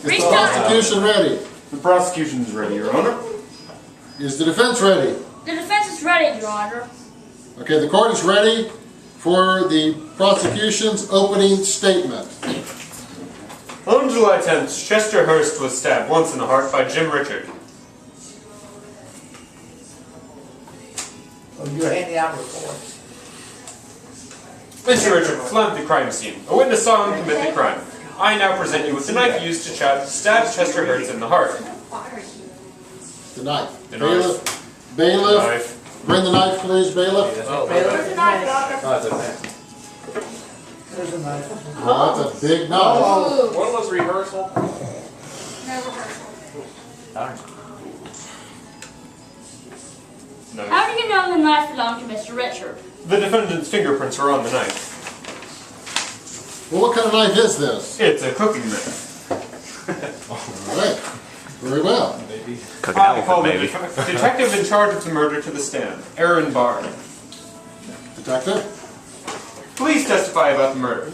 Is the prosecution ready? The prosecution is ready, Your Honor. Is the defense ready? The defense is ready, Your Honor. Okay, the court is ready for the prosecution's opening statement. On July 10th, Chester Hurst was stabbed once in the heart by Jim Richard. Oh, you're handing out reports. Mr. Richard fled the crime scene. A witness saw him commit the crime. I now present you with the knife used to stab Chester Hurst in the heart. The knife. The Bailiff. knife. Bailiff. Knife. Bring the knife, please, bailiff. Oh, Where's the knife, Doctor? Oh, it's okay. There's a knife. Oh, that's a big knife. Oh, What was rehearsal? No rehearsal. Darn. No. How do you know the knife belonged to Mr. Richard? The defendant's fingerprints are on the knife. Well, what kind of knife is this? It's a cooking knife. All right. Very well. I call the detective in charge of the murder to the stand, Aaron Barr. Detective? Please testify about the murder.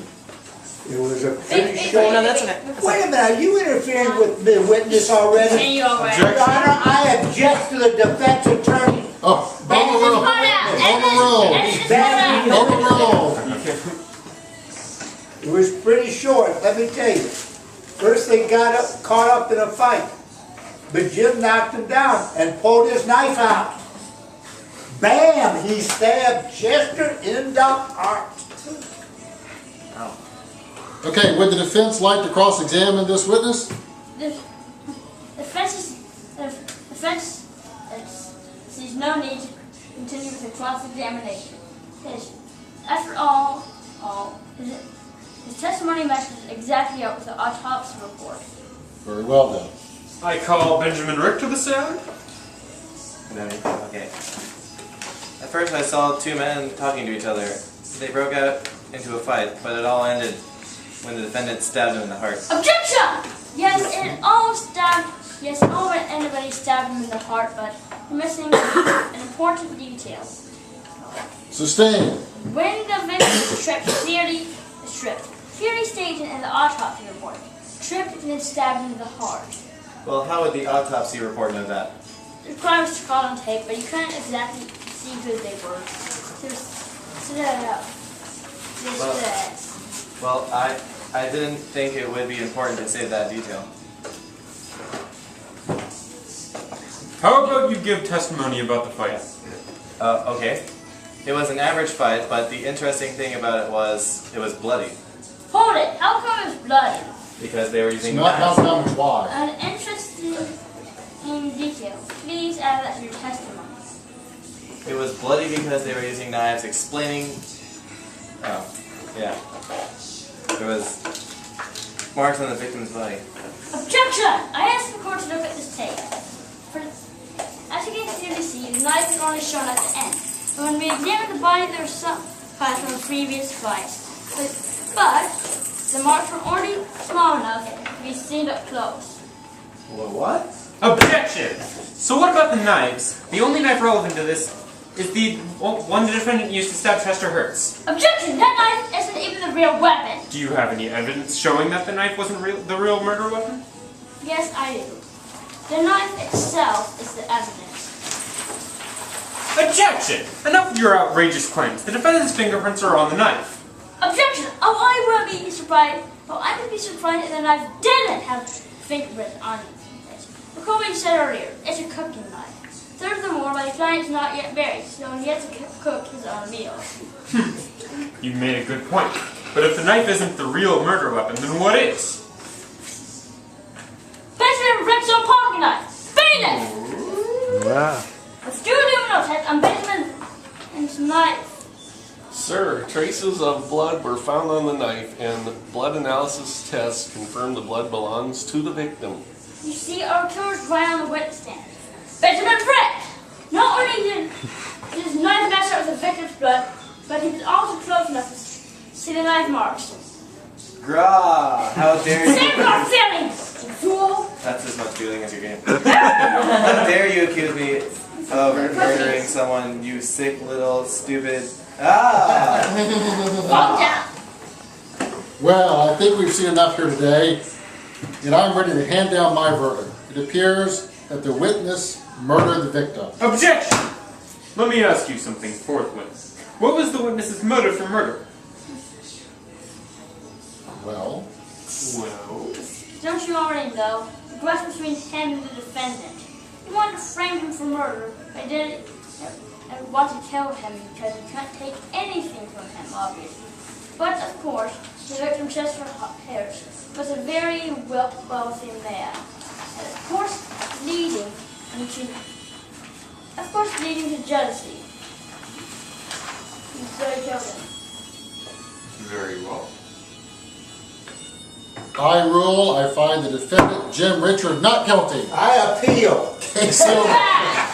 it was a pretty short. No, that's it. Wait a minute, are you interfering with the witness already? And you already. Your Honor, I object to the defense attorney. Oh, Edit this roll. part out. On the roll. Edit this part out. On the roll. It was pretty short, let me tell you. First they caught up in a fight, but Jim knocked him down and pulled his knife out. Bam! He stabbed Chester in the heart. Okay, would the defense like to cross-examine this witness? The defense sees no need to continue with the cross-examination. After all, his testimony matches exactly up with the autopsy report. Very well done. I call Benjamin Rick to the stand. Okay. At first I saw two men talking to each other. They broke out into a fight, but it all ended when the defendant stabbed him in the heart. Objection! Yes, all but anybody stabbed him in the heart, but we're missing an important detail. Sustained. When the victim was clearly stated in the autopsy report, tripped and then stabbed in the heart. Well, how would the autopsy report know that? The crime was caught on tape, but you couldn't exactly see who they were. Well, I didn't think it would be important to say that detail. How about you give testimony about the fight? Okay. It was an average fight, but the interesting thing about it was bloody. Hold it! How come it's bloody? Because they were It's using not knives. how come why. An interesting detail. Please add that to your testimony. It was bloody because they were using knives, explaining... Oh, yeah. There was marks on the victim's body. Objection! I asked the court to look at this tape. As you can clearly see, the knife is only shown at the end. And when we examine the body, there are some cuts from previous fights. But the marks were already small enough to be seen up close. Well, what? Objection! So what about the knives? The only knife relevant to this is the one the defendant used to stab Chester Hurst. Objection! That knife isn't even the real weapon. Do you have any evidence showing that the knife wasn't the real murder weapon? Yes, I do. The knife itself is the evidence. Objection! Enough of your outrageous claims. The defendant's fingerprints are on the knife. Objection! Oh, I would be surprised. Oh, I would be surprised if the knife didn't have fingerprints on it. Look what we said earlier. It's a cooking knife. Furthermore, my client is not yet married, so he has to cook his own meal. You made a good point. But if the knife isn't the real murder weapon, then what is? Benjamin Rick's own pocket knife! Bailiff! Wow. Let's do a domino test on Benjamin and his knife. Sir, traces of blood were found on the knife, and blood analysis tests confirm the blood belongs to the victim. You see, our killer's right on the witness stand. Benjamin Rick! Not only did his knife match up with the victim's blood, but he was also close enough to see the knife marks. Grah! How dare you? Save our feelings, you fool! That's as much feeling as your game. How dare you accuse me of murdering someone, you sick little stupid... Ah! Calm down. Well, I think we've seen enough here today. and I'm ready to hand down my verdict. It appears that the witness murdered the victim. Objection! Let me ask you something forthwith. What was the witness's motive for murder? Well, Don't you already know? The grudge between him and the defendant. He wanted to frame him for murder, but he did it and wanted to kill him because he couldn't take anything from him, obviously. But of course, the victim, Chester Harris, was a very wealthy man, and of course, leading to jealousy. And so he killed him. Very well. I rule I find the defendant, Jim Richard, not guilty. I appeal. Case over.